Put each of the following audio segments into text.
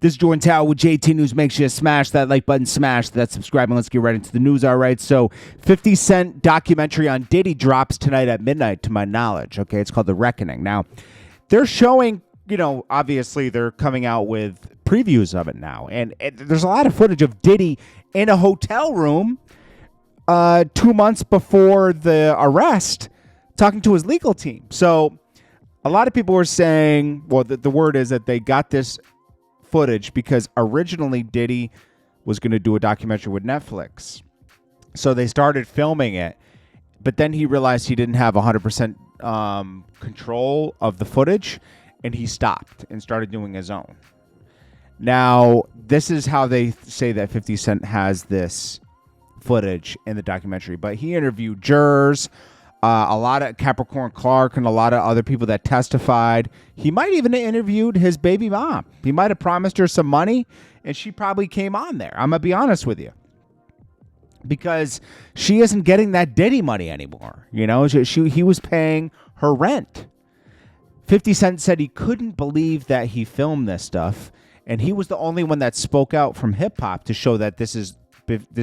This is Jordan Tower with JT News. Make sure you smash that like button, smash that subscribe, and let's get right into the news. All right, so 50 Cent documentary on Diddy drops tonight at midnight, to my knowledge. Okay, it's called The Reckoning. Now, they're showing, obviously they're coming out with previews of it now, and there's a lot of footage of Diddy in a hotel room 2 months before the arrest, talking to his legal team. So a lot of people were saying, well, the word is that they got this footage because originally Diddy was going to do a documentary with Netflix. So they started filming it, but then he realized he didn't have 100% control of the footage, and he stopped and started doing his own. Now, this is how they say that 50 Cent has this footage in the documentary, but he interviewed jurors, a lot of Capricorn Clark and a lot of other people that testified. He might even have interviewed his baby mom. He might have promised her some money, and she probably came on there. I'm going to be honest with you. Because she isn't getting that Diddy money anymore. He was paying her rent. 50 Cent said he couldn't believe that he filmed this stuff, and he was the only one that spoke out from hip-hop to show that this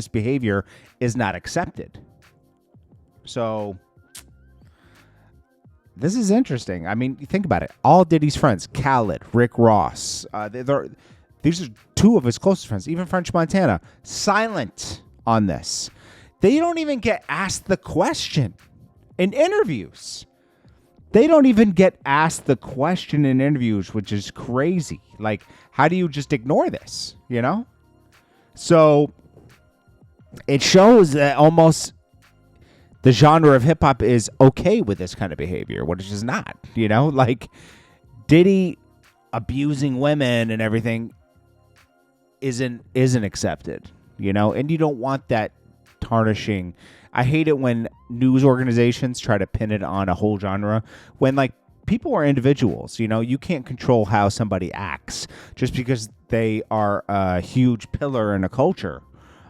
behavior is not accepted. So this is interesting. I mean, think about it. All Diddy's friends, Khaled, Rick Ross, these are two of his closest friends, even French Montana, silent on this. They don't even get asked the question in interviews. They don't even get asked the question in interviews, which is crazy. Like, how do you just ignore this, So it shows that almost the genre of hip hop is okay with this kind of behavior, which is not, like Diddy abusing women and everything isn't accepted, and you don't want that tarnishing. I hate it when news organizations try to pin it on a whole genre when people are individuals, you can't control how somebody acts just because they are a huge pillar in a culture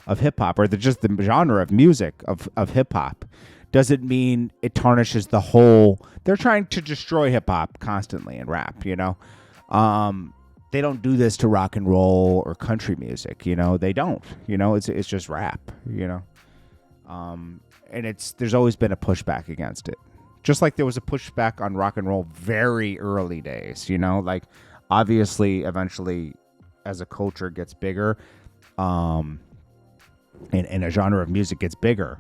of hip-hop, or just the genre of music of hip-hop, doesn't mean it tarnishes the whole. They're trying to destroy hip-hop constantly in rap, They don't do this to rock and roll or country music, They don't, it's just rap, and there's always been a pushback against it. Just like there was a pushback on rock and roll very early days, obviously eventually as a culture gets bigger, and a genre of music gets bigger,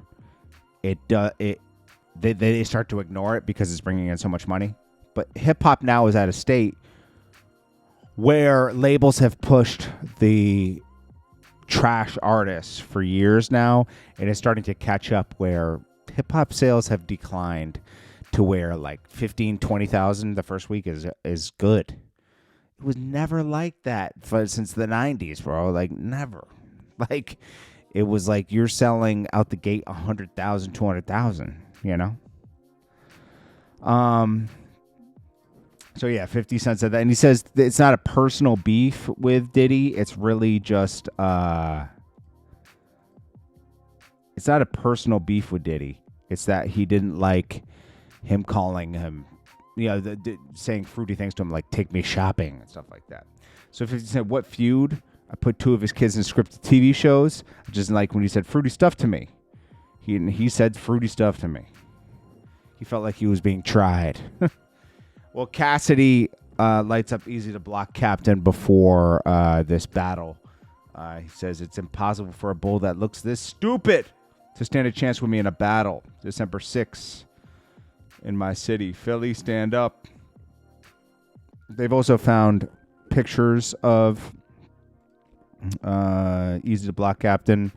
they start to ignore it because it's bringing in so much money. But hip hop now is at a state where labels have pushed the trash artists for years now, and it's starting to catch up where hip hop sales have declined to where 15,000-20,000 the first week is good. It was never like that since the 90s, bro. Never. It was you're selling out the gate 100,000, 200,000, So yeah, 50 Cent said that, and he says it's not a personal beef with Diddy. It's really just it's not a personal beef with Diddy. It's that he didn't like him calling him, saying fruity things to him, like "take me shopping" and stuff like that. So 50 Cent, what feud? I put two of his kids in scripted TV shows. Just like when he said fruity stuff to me. He said fruity stuff to me. He felt like he was being tried. Well, Cassidy lights up Easy to Block Captain before this battle. He says it's impossible for a bull that looks this stupid to stand a chance with me in a battle. December 6th in my city. Philly, stand up. They've also found pictures of Easy to Block Captain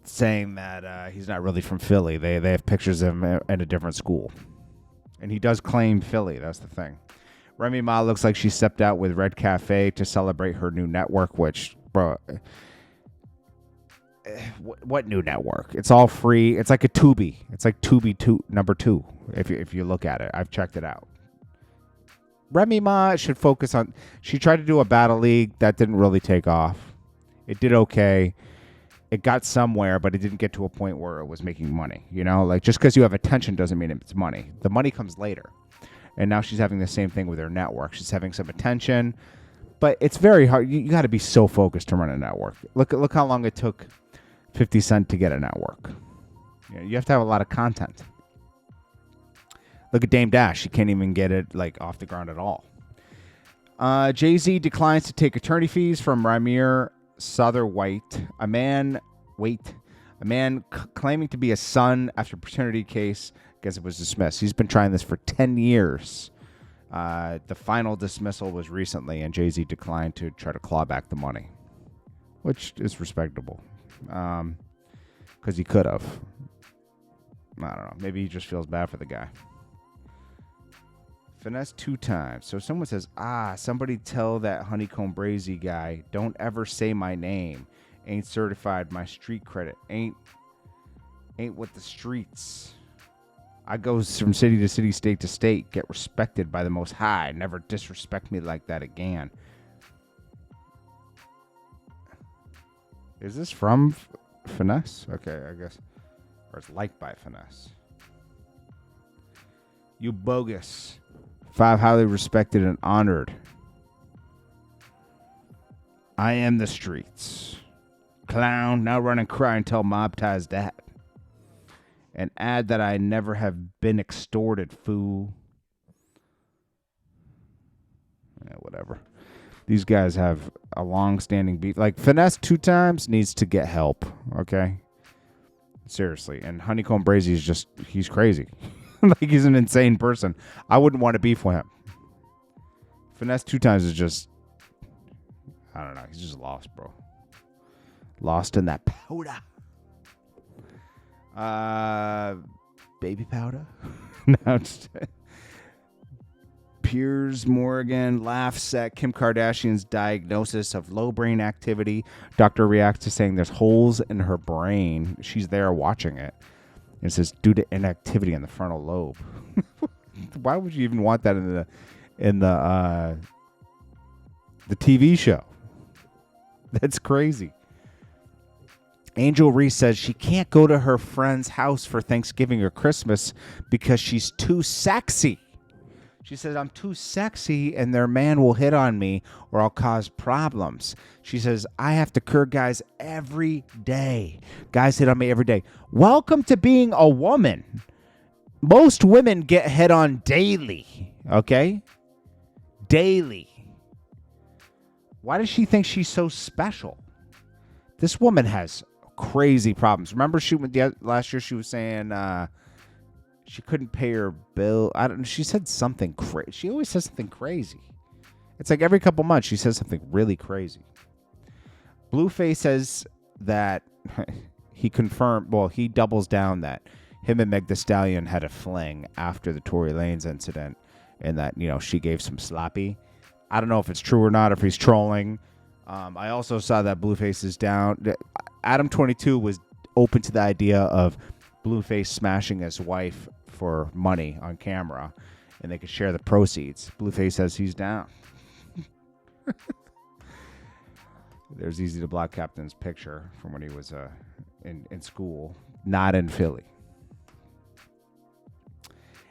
saying that he's not really from Philly. They have pictures of him at a different school. And he does claim Philly. That's the thing. Remy Ma looks like she stepped out with Red Cafe to celebrate her new network, which, bro, what new network? It's all free. It's like a Tubi. It's like Tubi number 2, if you look at it. I've checked it out. Remy Ma should focus on... She tried to do a battle league. That didn't really take off. It did okay. It got somewhere, but it didn't get to a point where it was making money. Just because you have attention doesn't mean it's money. The money comes later. And now she's having the same thing with her network. She's having some attention, But it's very hard. You got to be so focused to run a network. Look how long it took 50 Cent to get a network. You have to have a lot of content. Look at Dame Dash. She can't even get it like off the ground at all. Jay-Z declines to take attorney fees from Remy Satterwhite, a man claiming to be a son after paternity case. I guess it was dismissed. He's been trying this for 10 years. The final dismissal was recently, and Jay-Z declined to try to claw back the money, which is respectable, because he could have. I don't know. Maybe he just feels bad for the guy. Finesse 2 times. So someone says, somebody tell that Honeycomb Brazy guy, don't ever say my name. Ain't certified, my street credit. Ain't with the streets. I goes from city to city, state to state, get respected by the Most High. Never disrespect me like that again. Is this from Finesse? Okay, I guess. Or it's liked by Finesse. You bogus. 5 highly respected and honored. I am the streets. Clown, now run and cry and tell Mob Ties that. And add that I never have been extorted, fool. Yeah, whatever. These guys have a long-standing beef. Like, Finesse 2 times needs to get help, okay? Seriously. And Honeycomb Brazy is just, he's crazy. Like, he's an insane person. I wouldn't want to beef with him. Finesse 2 times is just, I don't know. He's just lost, bro. Lost in that powder. Baby powder? No, just Piers Morgan laughs at Kim Kardashian's diagnosis of low brain activity. Doctor reacts to saying there's holes in her brain. She's there watching it. It says due to inactivity in the frontal lobe. Why would you even want that in the TV show? That's crazy. Angel Reese says she can't go to her friend's house for Thanksgiving or Christmas because she's too sexy. She says, I'm too sexy and their man will hit on me or I'll cause problems. She says, I have to cure guys every day. Guys hit on me every day. Welcome to being a woman. Most women get hit on daily. Okay? Daily. Why does she think she's so special? This woman has crazy problems. Remember last year she was saying she couldn't pay her bill. She said something crazy. She always says something crazy. It's like every couple months she says something really crazy. Blueface says that he doubles down that him and Meg Thee Stallion had a fling after the Tory Lanez incident and that, she gave some sloppy. I don't know if it's true or not, if he's trolling. I also saw that Blueface is down. Adam22 was open to the idea of Blueface smashing his wife for money on camera, and they could share the proceeds. Blueface says he's down. There's Easy to Block Captain's picture from when he was in school, not in Philly.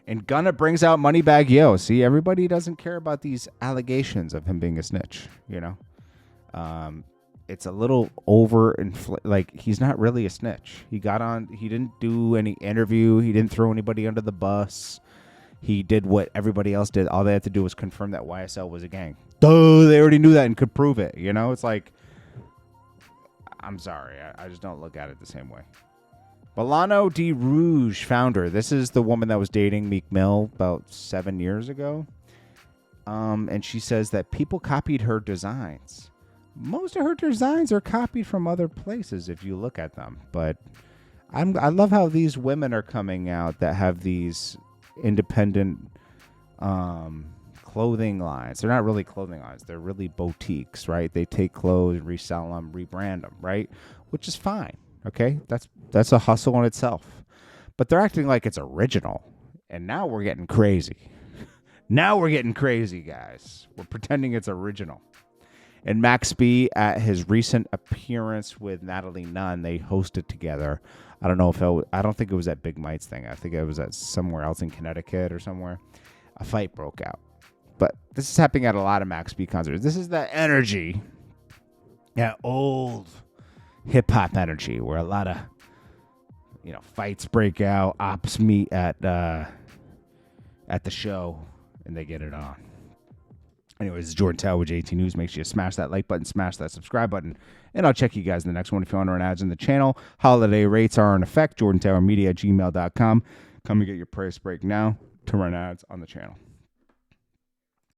And Gunna brings out Moneybagg Yo. See, everybody doesn't care about these allegations of him being a snitch, It's a little like he's not really a snitch. He didn't do any interview. He didn't throw anybody under the bus. He did what everybody else did. All they had to do was confirm that YSL was a gang. Duh, they already knew that and could prove it. It's like, I'm sorry. I just don't look at it the same way. Bolano Di Rouge founder. This is the woman that was dating Meek Mill about 7 years ago. And she says that people copied her designs. Most of her designs are copied from other places if you look at them. But I love how these women are coming out that have these independent clothing lines. They're not really clothing lines. They're really boutiques, right? They take clothes, resell them, rebrand them, right? Which is fine, okay? That's a hustle in itself. But they're acting like it's original. And now we're getting crazy. Now we're getting crazy, guys. We're pretending it's original. And Max B, at his recent appearance with Natalie Nunn, they hosted together. I don't think it was at Big Mite's thing. I think it was at somewhere else in Connecticut or somewhere. A fight broke out. But this is happening at a lot of Max B concerts. This is that energy, that old hip hop energy, where a lot of fights break out, ops meet at the show, and they get it on. Anyways, it's Jordan Tower with JT News. Make sure you smash that like button, smash that subscribe button, and I'll check you guys in the next one. If you want to run ads in the channel, holiday rates are in effect. JordanTowermedia@gmail.com. Come and get your price break now to run ads on the channel.